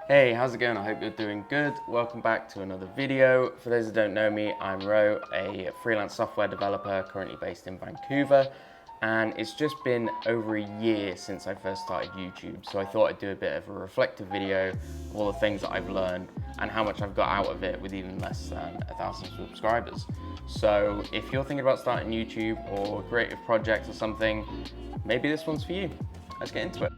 Hey, how's it going? I hope you're doing good. Welcome back to another video. For those that don't know me, I'm Ro, a freelance software developer currently based in Vancouver, and it's just been over a year since I first started YouTube, so I thought I'd do a bit of a reflective video of all the things that I've learned and how much I've got out of it with even less than 1,000 subscribers. So if you're thinking about starting YouTube or creative projects or something, maybe this one's for you. Let's get into it.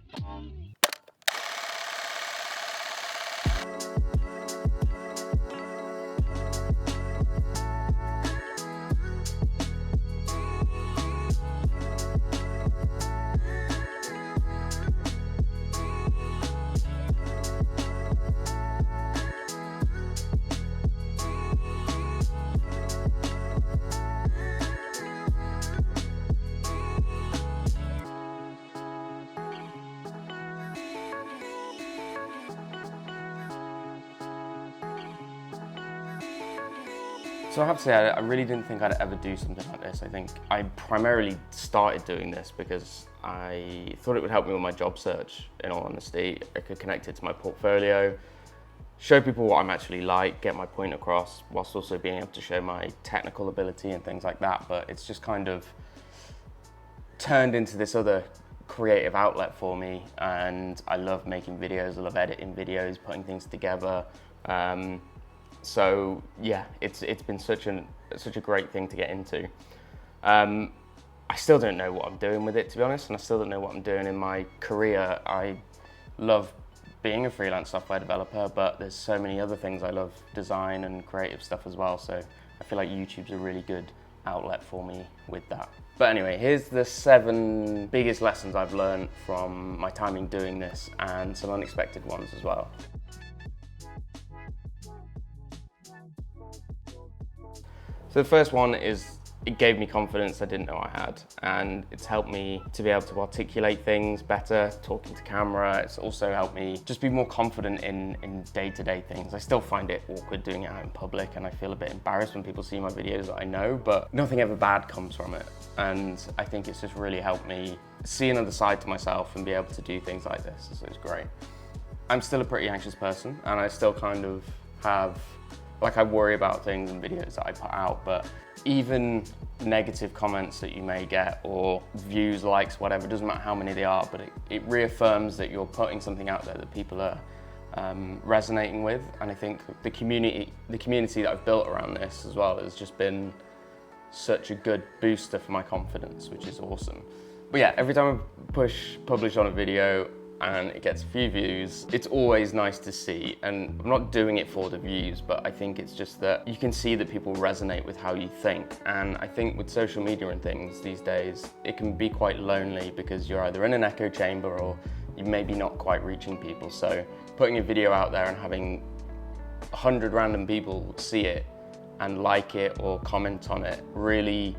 So I have to say, I really didn't think I'd ever do something like this. I think I primarily started doing this because I thought it would help me with my job search, in all honesty. I could connect it to my portfolio, show people what I'm actually like, get my point across, whilst also being able to show my technical ability and things like that. But it's just kind of turned into this other creative outlet for me, and I love making videos, I love editing videos, putting things together. So yeah, it's been such a great thing to get into. I still don't know what I'm doing with it, to be honest, and I still don't know what I'm doing in my career. I love being a freelance software developer, but there's so many other things I love, design and creative stuff as well. So I feel like YouTube's a really good outlet for me with that. But anyway, here's the 7 biggest lessons I've learned from my time in doing this, and some unexpected ones as well. So the first one is, it gave me confidence I didn't know I had, and it's helped me to be able to articulate things better, talking to camera. It's also helped me just be more confident in day-to-day things. I still find it awkward doing it out in public, and I feel a bit embarrassed when people see my videos that I know, but nothing ever bad comes from it. And I think it's just really helped me see another side to myself and be able to do things like this, so it's great. I'm still a pretty anxious person, and I still kind of have, I worry about things and videos that I put out, but even negative comments that you may get, or views, likes, whatever, doesn't matter how many they are, but it reaffirms that you're putting something out there that people are resonating with. And I think the community that I've built around this as well has just been such a good booster for my confidence, which is awesome. But yeah, every time I publish on a video and it gets a few views, it's always nice to see. And I'm not doing it for the views, but I think it's just that you can see that people resonate with how you think. And I think with social media and things these days, it can be quite lonely because you're either in an echo chamber or you maybe not quite reaching people. So putting a video out there and having 100 random people see it and like it or comment on it really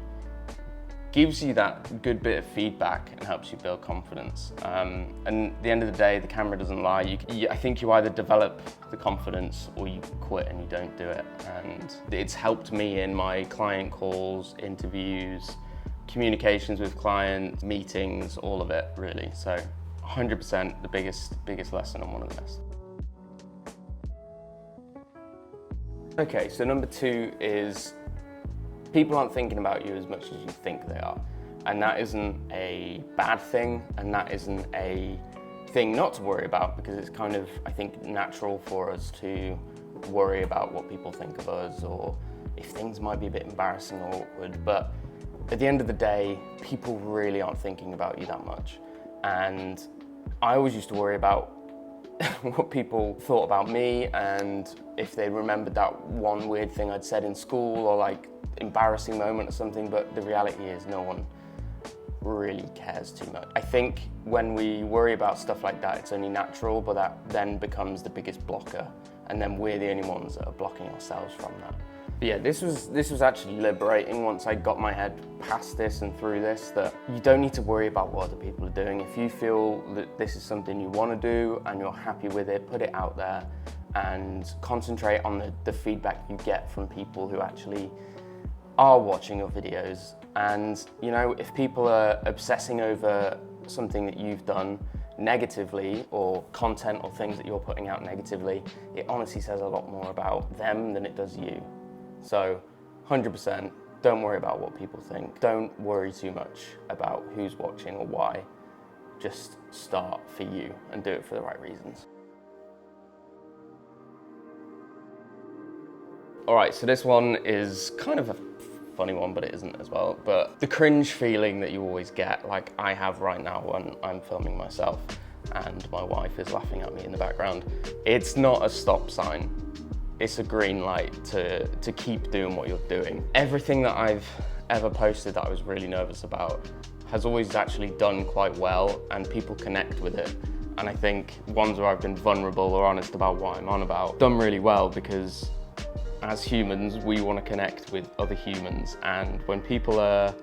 gives you that good bit of feedback and helps you build confidence. And at the end of the day, the camera doesn't lie. I think you either develop the confidence or you quit and you don't do it. And it's helped me in my client calls, interviews, communications with clients, meetings, all of it really. So 100% the biggest lesson and one of the best. Okay, so number 2 is, people aren't thinking about you as much as you think they are. And that isn't a bad thing, and that isn't a thing not to worry about, because it's kind of, I think, natural for us to worry about what people think of us, or if things might be a bit embarrassing or awkward. But at the end of the day, people really aren't thinking about you that much. And I always used to worry about what people thought about me, and if they remembered that one weird thing I'd said in school, or embarrassing moment or something. But the reality is no one really cares too much. I think when we worry about stuff like that, it's only natural, but that then becomes the biggest blocker, and then we're the only ones that are blocking ourselves from that. But yeah, this was actually liberating once I got my head past this and through this, that you don't need to worry about what other people are doing. If you feel that this is something you want to do and you're happy with it, put it out there and concentrate on the feedback you get from people who actually are watching your videos. And if people are obsessing over something that you've done, negatively, or content or things that you're putting out negatively, it honestly says a lot more about them than it does you. So 100%, don't worry about what people think. Don't worry too much about who's watching or why. Just start for you and do it for the right reasons. All right, so this one is kind of a funny one, but it isn't as well. But the cringe feeling that you always get, like I have right now when I'm filming myself and my wife is laughing at me in the background, it's not a stop sign. It's a green light to keep doing what you're doing. Everything that I've ever posted that I was really nervous about has always actually done quite well, and people connect with it. And I think ones where I've been vulnerable or honest about what I'm on about, done really well, because as humans, we want to connect with other humans, and when people are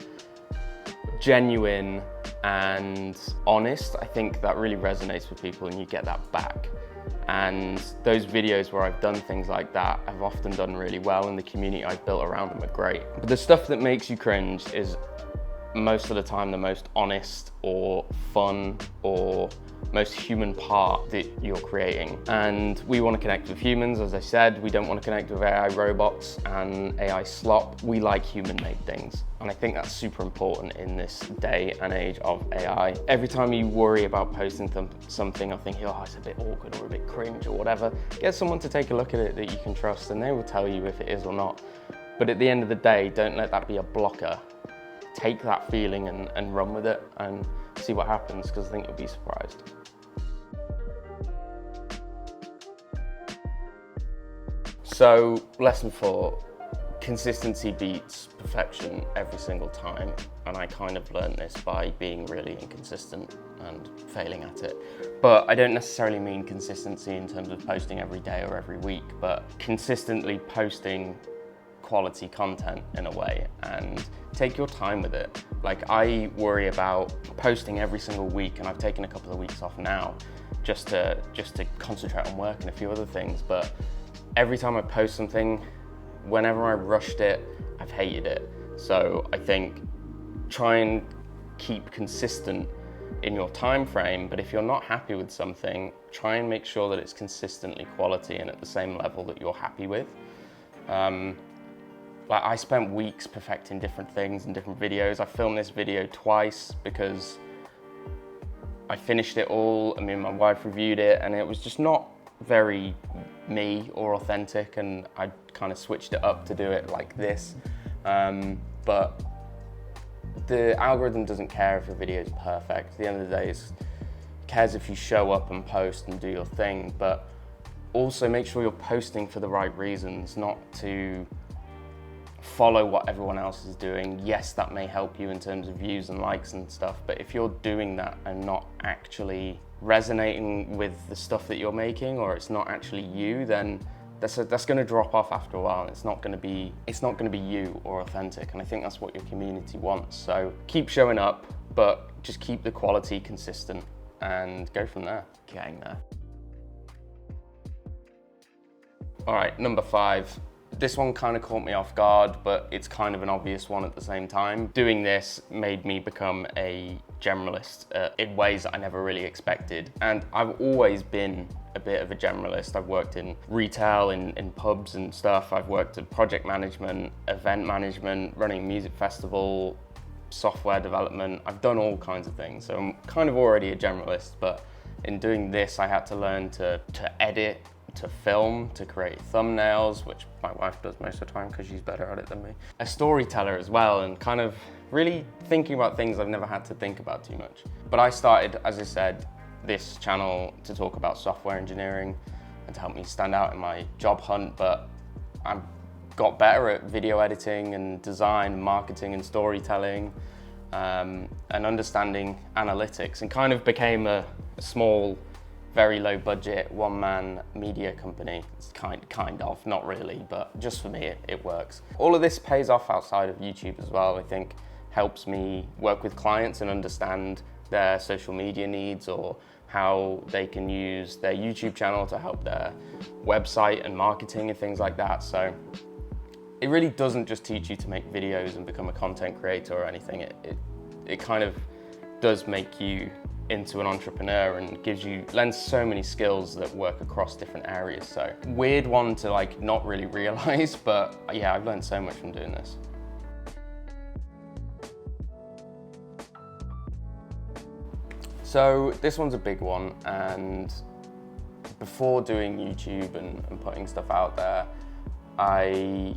genuine and honest, I think that really resonates with people and you get that back. And those videos where I've done things like that have often done really well, and the community I've built around them are great. But the stuff that makes you cringe is most of the time the most honest or fun or most human part that you're creating. And we want to connect with humans, as I said. We don't want to connect with AI robots and AI slop. We like human-made things. And I think that's super important in this day and age of AI. Every time you worry about posting something or thinking, oh, it's a bit awkward or a bit cringe or whatever, get someone to take a look at it that you can trust, and they will tell you if it is or not. But at the end of the day, don't let that be a blocker. Take that feeling and run with it and see what happens, because I think you'll be surprised. So, lesson 4, consistency beats perfection every single time. And I kind of learned this by being really inconsistent and failing at it. But I don't necessarily mean consistency in terms of posting every day or every week, but consistently posting quality content in a way, and take your time with it. Like, I worry about posting every single week, and I've taken a couple of weeks off now just to concentrate on work and a few other things. But every time I post something, whenever I rushed it, I've hated it. So I think try and keep consistent in your time frame, but if you're not happy with something, try and make sure that it's consistently quality and at the same level that you're happy with. Like, I spent weeks perfecting different things and different videos. I filmed this video twice because I finished it all, and me and my wife reviewed it, and it was just not very me or authentic, and I kind of switched it up to do it like this. But the algorithm doesn't care if your video is perfect. At the end of the day, it cares if you show up and post and do your thing, but also make sure you're posting for the right reasons, not to follow what everyone else is doing. Yes, that may help you in terms of views and likes and stuff, but if you're doing that and not actually resonating with the stuff that you're making, or it's not actually you, then that's going to drop off after a while, and it's not going to be you or authentic. And I think that's what your community wants. So keep showing up, but just keep the quality consistent and go from there. Getting there. All right, number 5. This one kind of caught me off guard, but it's kind of an obvious one at the same time. Doing this made me become a generalist in ways that I never really expected. And I've always been a bit of a generalist. I've worked in retail, in pubs and stuff. I've worked in project management, event management, running a music festival, software development. I've done all kinds of things. So I'm kind of already a generalist, but in doing this, I had to learn to edit, to film, to create thumbnails, which my wife does most of the time because she's better at it than me. A storyteller as well, and kind of really thinking about things I've never had to think about too much. But I started, as I said, this channel to talk about software engineering and to help me stand out in my job hunt, but I got better at video editing and design, marketing and storytelling, and understanding analytics, and kind of became a small, very low budget, one-man media company. It's kind of, not really, but just for me, it works. All of this pays off outside of YouTube as well. I think helps me work with clients and understand their social media needs, or how they can use their YouTube channel to help their website and marketing and things like that. So it really doesn't just teach you to make videos and become a content creator or anything. It kind of does make you into an entrepreneur and lends so many skills that work across different areas. So weird one to like not really realize, but yeah, I've learned so much from doing this. So this one's a big one, and before doing YouTube and putting stuff out there, I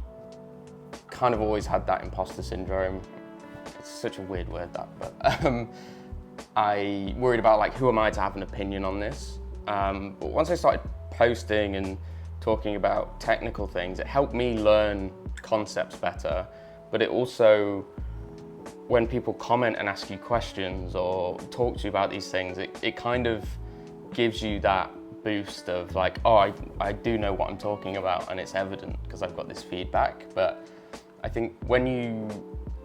kind of always had that imposter syndrome. It's such a weird word, that, but I worried about like, who am I to have an opinion on this? But once I started posting and talking about technical things, it helped me learn concepts better. But it also, when people comment and ask you questions or talk to you about these things, it kind of gives you that boost of like, oh, I do know what I'm talking about, and it's evident because I've got this feedback. But I think when you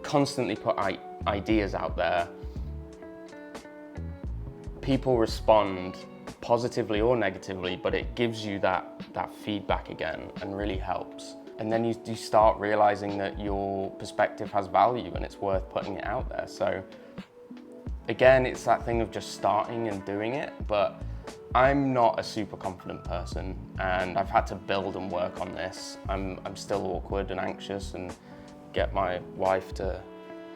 constantly put ideas out there, people respond positively or negatively, but it gives you that feedback again and really helps. And then you start realizing that your perspective has value and it's worth putting it out there. So again, it's that thing of just starting and doing it, but I'm not a super confident person, and I've had to build and work on this. I'm still awkward and anxious, and get my wife to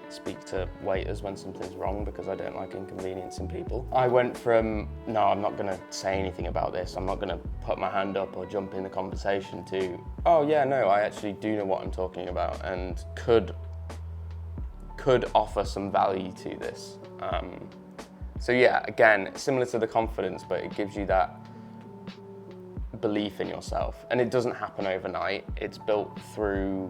speak to waiters when something's wrong because I don't like inconveniencing people. I went from, no, I'm not gonna say anything about this, I'm not gonna put my hand up or jump in the conversation, to, oh yeah, no, I actually do know what I'm talking about and could offer some value to this. So yeah, again, similar to the confidence, but it gives you that belief in yourself. And it doesn't happen overnight. It's built through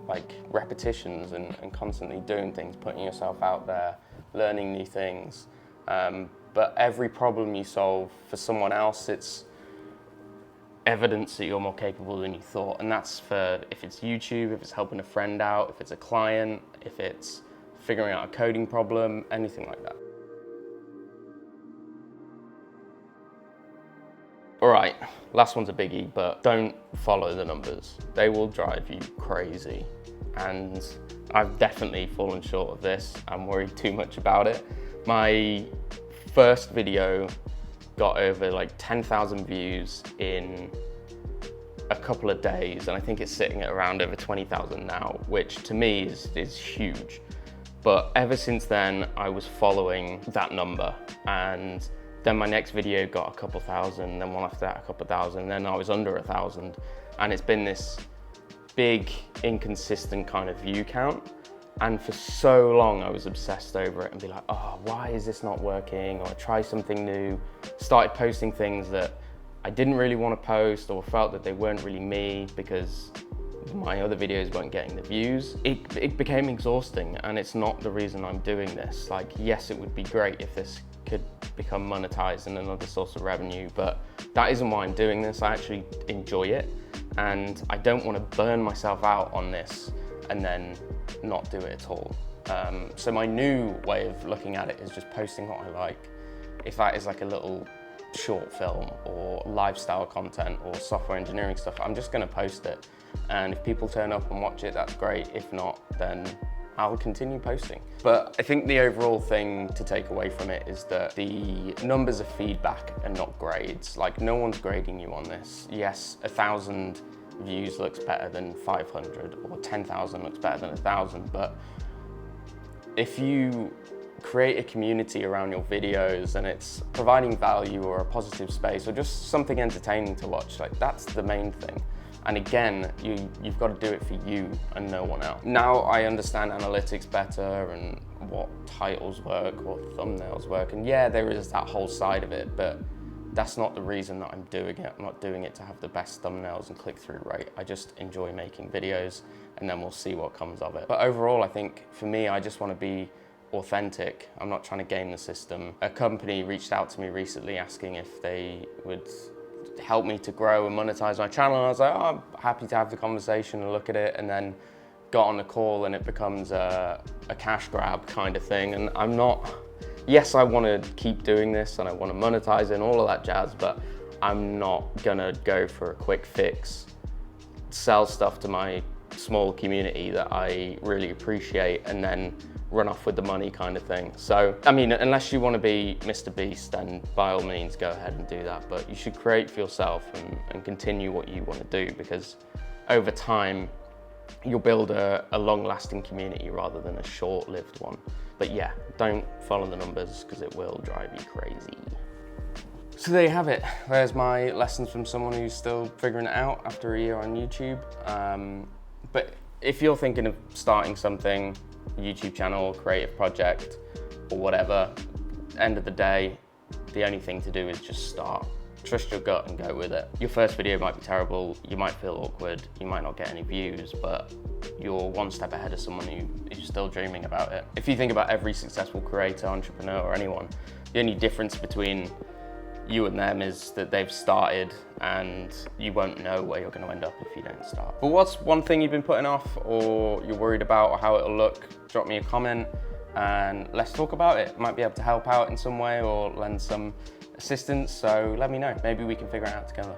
like repetitions and constantly doing things, putting yourself out there, learning new things. But every problem you solve for someone else, it's evidence that you're more capable than you thought. And that's for, if it's YouTube, if it's helping a friend out, if it's a client, if it's figuring out a coding problem, anything like that. All right, last one's a biggie, but don't follow the numbers. They will drive you crazy. And I've definitely fallen short of this. I'm worried too much about it. My first video got over like 10,000 views in a couple of days, and I think it's sitting at around over 20,000 now, which to me is huge. But ever since then, I was following that number, and then my next video got a couple thousand, then one after that a couple thousand, then I was under 1,000. And it's been this big, inconsistent kind of view count. And for so long I was obsessed over it and be like, oh, why is this not working? Or I try something new, started posting things that I didn't really want to post, or felt that they weren't really me because my other videos weren't getting the views. It became exhausting, and it's not the reason I'm doing this. Like, yes, it would be great if this could become monetized and another source of revenue, but that isn't why I'm doing this. I actually enjoy it, and I don't want to burn myself out on this and then not do it at all. So my new way of looking at it is just posting what I like. If that is like a little short film or lifestyle content or software engineering stuff, I'm just going to post it. And if people turn up and watch it, that's great. If not, then I'll continue posting. But I think the overall thing to take away from it is that the numbers are feedback and not grades. Like, no one's grading you on this. Yes, 1,000 views looks better than 500, or 10,000 looks better than 1,000, but if you create a community around your videos and it's providing value or a positive space or just something entertaining to watch, like, that's the main thing. And again, you've got to do it for you and no one else. Now I understand analytics better and what titles work, what thumbnails work, and yeah, there is that whole side of it, but that's not the reason that I'm doing it. I'm not doing it to have the best thumbnails and click-through rate. I just enjoy making videos, and then we'll see what comes of it. But overall, I think for me, I just want to be authentic. I'm not trying to game the system. A company reached out to me recently asking if they would help me to grow and monetize my channel. And I was like, oh, I'm happy to have the conversation and look at it, and then got on the call and it becomes a cash grab kind of thing. And I'm not, yes, I want to keep doing this and I want to monetize it and all of that jazz, but I'm not gonna go for a quick fix, sell stuff to my small community that I really appreciate, and then run off with the money kind of thing. So, I mean, unless you want to be Mr. Beast, then by all means go ahead and do that. But you should create for yourself and continue what you want to do, because over time, you'll build a long-lasting community rather than a short-lived one. But yeah, don't follow the numbers because it will drive you crazy. So there you have it. There's my lessons from someone who's still figuring it out after a year on YouTube. But if you're thinking of starting something, YouTube channel, creative project, or whatever, end of the day, the only thing to do is just start. Trust your gut and go with it. Your first video might be terrible, you might feel awkward, you might not get any views, but you're one step ahead of someone who's still dreaming about it. If you think about every successful creator, entrepreneur, or anyone, the only difference between you and them is that they've started, and you won't know where you're going to end up if you don't start. But what's one thing you've been putting off, or you're worried about, or how it'll look? Drop me a comment and let's talk about it. Might be able to help out in some way or lend some assistance, so let me know. Maybe we can figure it out together.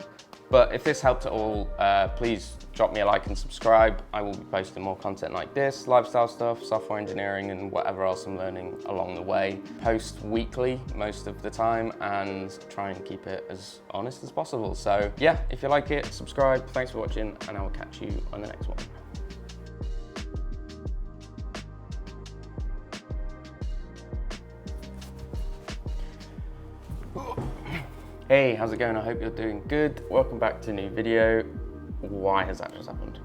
But if this helped at all, please drop me a like and subscribe. I will be posting more content like this, lifestyle stuff, software engineering, and whatever else I'm learning along the way. Post weekly most of the time and try and keep it as honest as possible. So yeah, if you like it, subscribe. Thanks for watching, and I will catch you on the next one. Hey, how's it going? I hope you're doing good. Welcome back to a new video. Why has that just happened?